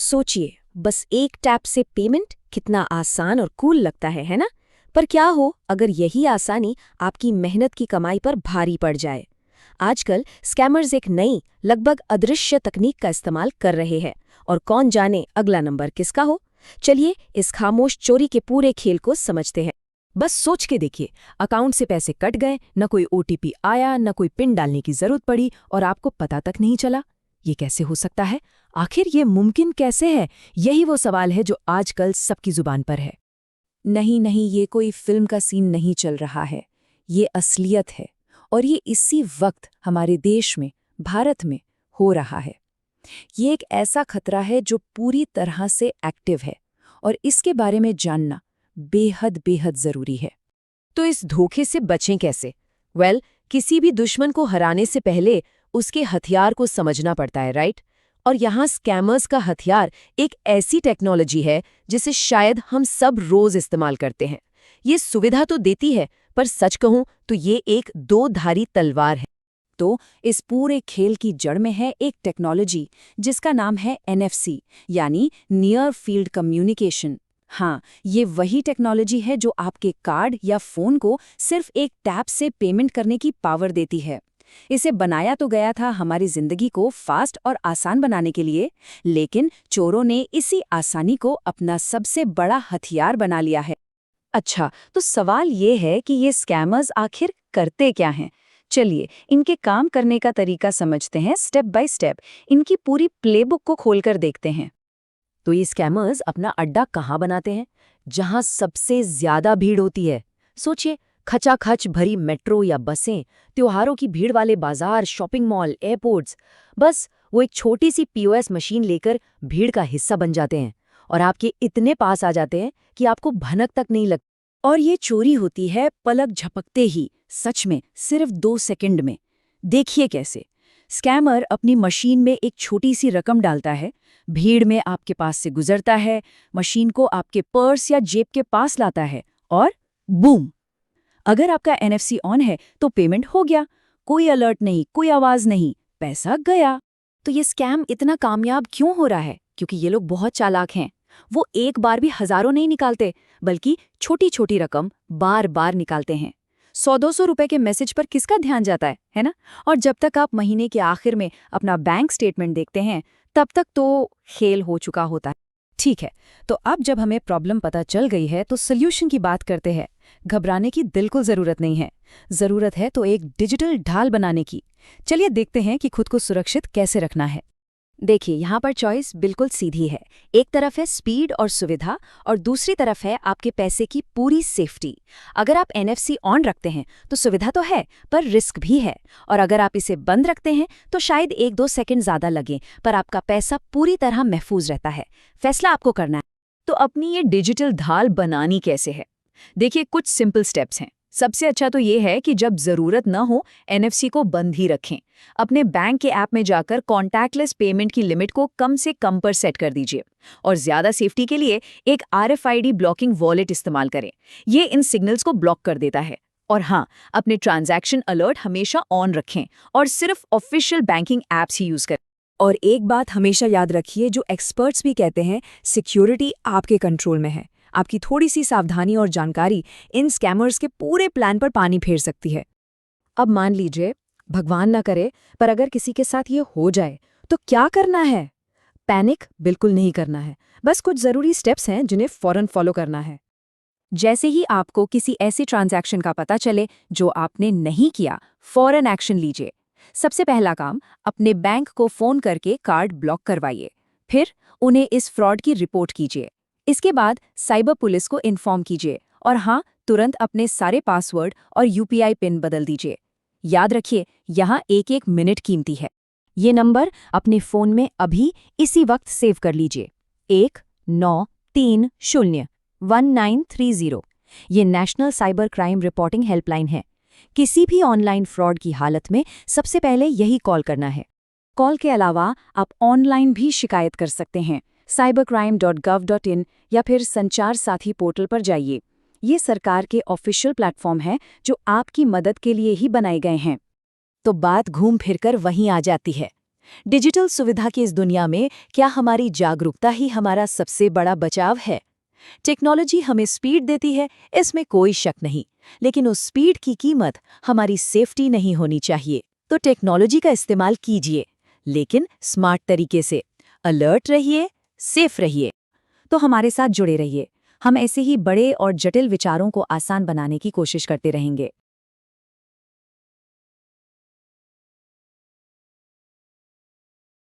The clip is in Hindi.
सोचिए, बस एक टैप से पेमेंट कितना आसान और कूल लगता है ना? पर क्या हो अगर यही आसानी आपकी मेहनत की कमाई पर भारी पड़ जाए? आजकल स्कैमर्स एक नई, लगभग अदृश्य तकनीक का इस्तेमाल कर रहे हैं और कौन जाने अगला नंबर किसका हो। चलिए इस खामोश चोरी के पूरे खेल को समझते हैं। बस सोच के देखिए, अकाउंट से पैसे कट गए, न कोई ओटीपी आया, न कोई पिन डालने की जरूरत पड़ी और आपको पता तक नहीं चला। ये कैसे हो सकता है? आखिर ये मुमकिन कैसे है? यही वो सवाल है जो आजकल सबकी जुबान पर है। नहीं नहीं, ये कोई फिल्म का सीन नहीं चल रहा है। ये असलियत है और ये इसी वक्त हमारे देश में, भारत में हो रहा है। ये एक ऐसा खतरा है जो पूरी तरह से एक्टिव है और इसके बारे में जानना बेहद बेहद जरूरी है। तो इस धोखे से बचें कैसे? किसी भी दुश्मन को हराने से पहले उसके हथियार को समझना पड़ता है, राइट? और यहाँ स्कैमर्स का हथियार एक ऐसी टेक्नोलॉजी है जिसे शायद हम सब रोज इस्तेमाल करते हैं। ये सुविधा तो देती है, पर सच कहूं तो ये एक दो-धारी तलवार है। तो इस पूरे खेल की जड़ में है एक टेक्नोलॉजी जिसका नाम है NFC, यानी नियर फील्ड कम्युनिकेशन। हाँ, ये वही टेक्नोलॉजी है जो आपके कार्ड या फोन को सिर्फ एक टैप से पेमेंट करने की पावर देती है। इसे बनाया तो गया था हमारी जिंदगी को फास्ट और आसान बनाने के लिए, लेकिन चोरों ने इसी आसानी को अपना सबसे बड़ा हथियार बना लिया है। अच्छा, तो सवाल ये है कि ये स्कैमर्स आखिर करते क्या हैं? चलिए, इनके काम करने का तरीका समझते हैं स्टेप बाय स्टेप। इनकी पूरी प्लेबुक को खोलकर देखते हैं। तो ये स्कैमर्स अपना अड्डा कहाँ बनाते हैं? जहाँ सबसे ज्यादा भीड़ होती है। सोचिए, खचाखच भरी मेट्रो या बसें, त्योहारों की भीड़ वाले बाजार, शॉपिंग मॉल, एयरपोर्ट्स। बस वो एक छोटी सी POS मशीन लेकर भीड़ का हिस्सा बन जाते हैं और आपके इतने पास आ जाते हैं कि आपको भनक तक नहीं लगती। और ये चोरी होती है पलक झपकते ही, सच में सिर्फ 2 सेकंड में। देखिए कैसे स्कैमर अपनी मशीन में एक छोटी सी रकम डालता है, भीड़ में आपके पास से गुजरता है, मशीन को आपके पर्स या जेब के पास लाता है और बूम! अगर आपका NFC ऑन है तो पेमेंट हो गया। कोई अलर्ट नहीं, कोई आवाज नहीं, पैसा गया। तो ये स्कैम इतना कामयाब क्यों हो रहा है? क्योंकि ये लोग बहुत चालाक हैं। वो एक बार भी हजारों नहीं निकालते, बल्कि छोटी छोटी रकम बार बार निकालते हैं। 100-200 रुपए के मैसेज पर किसका ध्यान जाता है ना? और जब तक आप महीने के आखिर में अपना बैंक स्टेटमेंट देखते हैं, तब तक तो खेल हो चुका होता है। ठीक है, तो अब जब हमें प्रॉब्लम पता चल गई है तो सॉल्यूशन की बात करते हैं। घबराने की बिल्कुल जरूरत नहीं है। जरूरत है तो एक डिजिटल ढाल बनाने की। चलिए देखते हैं कि खुद को सुरक्षित कैसे रखना है। देखिए, यहाँ पर चॉइस बिल्कुल सीधी है। एक तरफ है स्पीड और सुविधा और दूसरी तरफ है आपके पैसे की पूरी सेफ्टी। अगर आप NFC ऑन रखते हैं तो सुविधा तो है, पर रिस्क भी है। और अगर आप इसे बंद रखते हैं तो शायद 1-2 सेकंड ज़्यादा लगे, पर आपका पैसा पूरी तरह महफूज रहता है। फैसला आपको करना है। तो अपनी ये डिजिटल ढाल बनानी कैसे है? देखिए, कुछ सिंपल स्टेप्स हैं। सबसे अच्छा तो ये है कि जब जरूरत न हो, NFC को बंद ही रखें। अपने बैंक के ऐप में जाकर कॉन्टैक्टलेस पेमेंट की लिमिट को कम से कम पर सेट कर दीजिए और ज्यादा सेफ्टी के लिए एक RFID ब्लॉकिंग वॉलेट इस्तेमाल करें। ये इन सिग्नल्स को ब्लॉक कर देता है। और हाँ, अपने ट्रांजैक्शन अलर्ट हमेशा ऑन रखें और सिर्फ ऑफिशियल बैंकिंग ऐप्स ही यूज करें। और एक बात हमेशा याद रखिए, जो एक्सपर्ट्स भी कहते हैं, सिक्योरिटी आपके कंट्रोल में है। आपकी थोड़ी सी सावधानी और जानकारी इन स्कैमर्स के पूरे प्लान पर पानी फेर सकती है। अब मान लीजिए, भगवान ना करे, पर अगर किसी के साथ ये हो जाए तो क्या करना है? पैनिक बिल्कुल नहीं करना है। बस कुछ जरूरी स्टेप्स हैं जिन्हें फौरन फॉलो करना है। जैसे ही आपको किसी ऐसी ट्रांजैक्शन का पता चले जो आपने नहीं किया, फौरन एक्शन लीजिए। सबसे पहला काम, अपने बैंक को फोन करके कार्ड ब्लॉक करवाइए। फिर उन्हें इस फ्रॉड की रिपोर्ट कीजिए। इसके बाद साइबर पुलिस को इन्फॉर्म कीजिए और हाँ, तुरंत अपने सारे पासवर्ड और UPI पिन बदल दीजिए। याद रखिए, यहाँ एक मिनट कीमती है। ये नंबर अपने फ़ोन में अभी इसी वक्त सेव कर लीजिए, 1930-1930। ये national cyber crime reporting helpline है। किसी भी ऑनलाइन फ्रॉड की हालत में सबसे पहले यही कॉल करना है। कॉल के अलावा आप ऑनलाइन भी शिकायत कर सकते हैं। cybercrime.gov.in या फिर संचार साथी पोर्टल पर जाइए। ये सरकार के ऑफिशियल प्लेटफॉर्म हैं जो आपकी मदद के लिए ही बनाए गए हैं। तो बात घूम फिरकर वहीं आ जाती है। डिजिटल सुविधा की इस दुनिया में क्या हमारी जागरूकता ही हमारा सबसे बड़ा बचाव है? टेक्नोलॉजी हमें स्पीड देती है, इसमें कोई शक नहीं, लेकिन उस स्पीड की कीमत हमारी सेफ्टी नहीं होनी चाहिए। तो टेक्नोलॉजी का इस्तेमाल कीजिए, लेकिन स्मार्ट तरीके से। अलर्ट रहिए, सेफ रहिए। तो हमारे साथ जुड़े रहिए। हम ऐसे ही बड़े और जटिल विचारों को आसान बनाने की कोशिश करते रहेंगे।